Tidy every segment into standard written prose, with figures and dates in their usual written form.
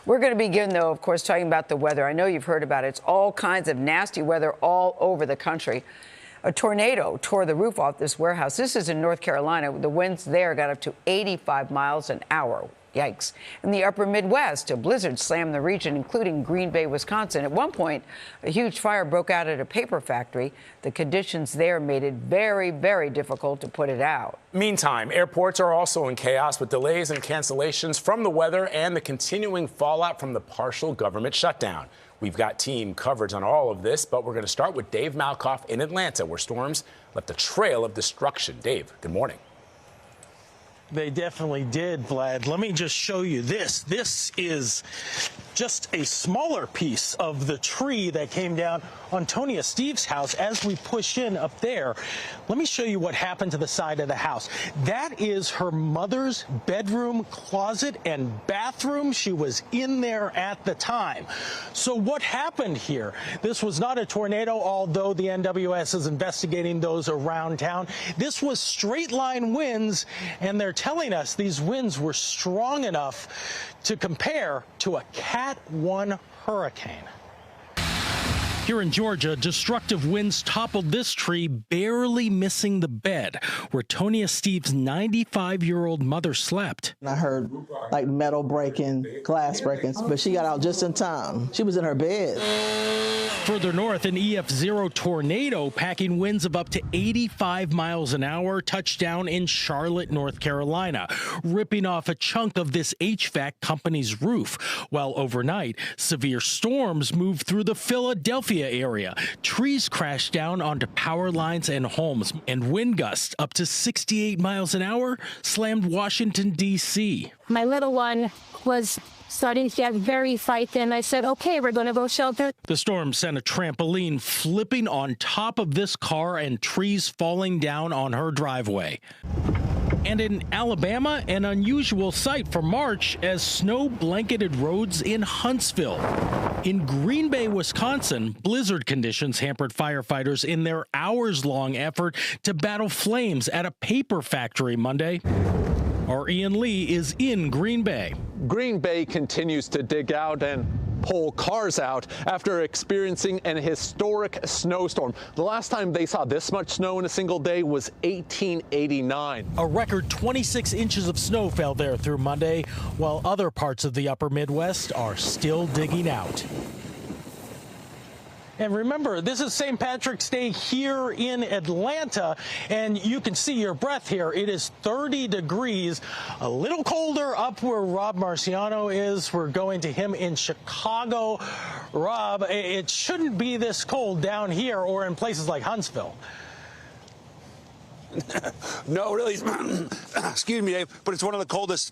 We're going to begin, though, of course, talking about the weather. I know you've heard about it. It's all kinds of nasty weather all over the country. A tornado tore the roof off this warehouse. This is in North Carolina. The winds there got up to 85 miles an hour. Yikes. In the upper Midwest, a blizzard slammed the region, including Green Bay, Wisconsin. At one point, a huge fire broke out at a paper factory. The conditions there made it very, very difficult to put it out. Meantime, airports are also in chaos with delays and cancellations from the weather and the continuing fallout from the partial government shutdown. We've got team coverage on all of this, but we're going to start with Dave Malkoff in Atlanta, where storms left a trail of destruction. Dave, good morning. They definitely did, Vlad. Let me just show you this. This is just a smaller piece of the tree that came down on Tonia Steve's house as we push in up there. Let me show you what happened to the side of the house. That is her mother's bedroom, closet, and bathroom. She was in there at the time. So what happened here? This was not a tornado, although the NWS is investigating those around town. This was straight line winds, and they're telling us these winds were strong enough to compare to a Cat 1 hurricane. Here in Georgia, destructive winds toppled this tree, barely missing the bed where Tonia Steve's 95-year-old mother slept. I heard like metal breaking, glass breaking, but she got out just in time. She was in her bed. Further north, an EF0 tornado packing winds of up to 85 miles an hour touched down in Charlotte, North Carolina, ripping off a chunk of this HVAC company's roof. While overnight, severe storms moved through the Philadelphia area. Trees crashed down onto power lines and homes, and wind gusts up to 68 miles an hour slammed Washington, D.C. My little one was starting to get very frightened. I said, okay, we're going to go shelter. The storm sent a trampoline flipping on top of this car and trees falling down on her driveway. And in Alabama, an unusual sight for March as snow blanketed roads in Huntsville. In Green Bay, Wisconsin, blizzard conditions hampered firefighters in their hours-long effort to battle flames at a paper factory Monday. Our Ian Lee is in Green Bay. Green Bay continues to dig out and pull cars out after experiencing an historic snowstorm. The last time they saw this much snow in a single day was 1889. A record 26 inches of snow fell there through Monday, while other parts of the upper Midwest are still digging out. And remember, this is St. Patrick's Day here in Atlanta, and you can see your breath here. It is 30 degrees, a little colder up where Rob Marciano is. We're going to him in Chicago. Rob, it shouldn't be this cold down here or in places like Huntsville. No, really, excuse me, Dave, but it's one of the coldest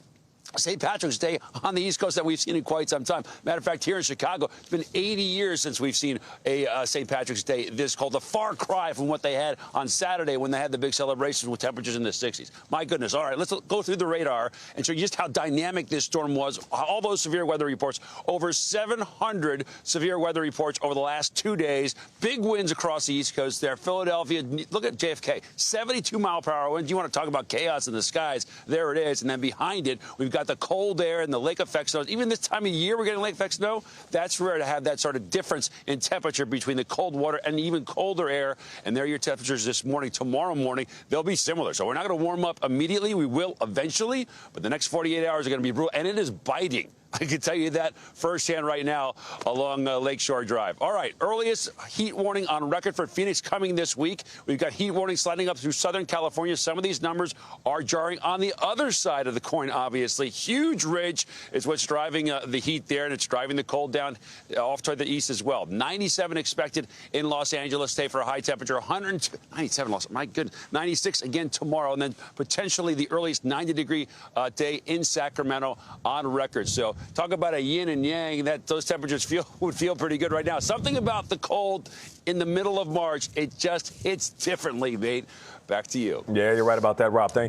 St. Patrick's Day on the East Coast that we've seen in quite some time. Matter of fact, here in Chicago, it's been 80 years since we've seen a St. Patrick's Day this cold. A far cry from what they had on Saturday when they had the big celebrations with temperatures in the 60s. My goodness. All right, let's go through the radar and show you just how dynamic this storm was. All those severe weather reports, over 700 severe weather reports over the last 2 days. Big winds across the East Coast there. Philadelphia, look at JFK, 72-mile-per-hour winds. You want to talk about chaos in the skies. There it is. And then behind it, we've got the cold air and the lake effect snow. Even this time of year, we're getting lake effect snow. That's rare to have that sort of difference in temperature between the cold water and even colder air. And there are your temperatures this morning. Tomorrow morning, they'll be similar. So we're not going to warm up immediately. We will eventually. But the next 48 hours are going to be brutal. And it is biting. I can tell you that firsthand right now along Lakeshore Drive. All right, earliest heat warning on record for Phoenix coming this week. We've got heat warnings sliding up through Southern California. Some of these numbers are jarring. On the other side of the coin, obviously, huge ridge is what's driving the heat there, and it's driving the cold down off toward the east as well. 97 expected in Los Angeles today for a high temperature. 197, my goodness, 96 again tomorrow, and then potentially the earliest 90-degree day in Sacramento on record. So talk about a yin and yang. Those temperatures would feel pretty good right now. Something about the cold in the middle of March, it just hits differently, mate. Back to you. Yeah, you're right about that, Rob. Thank you.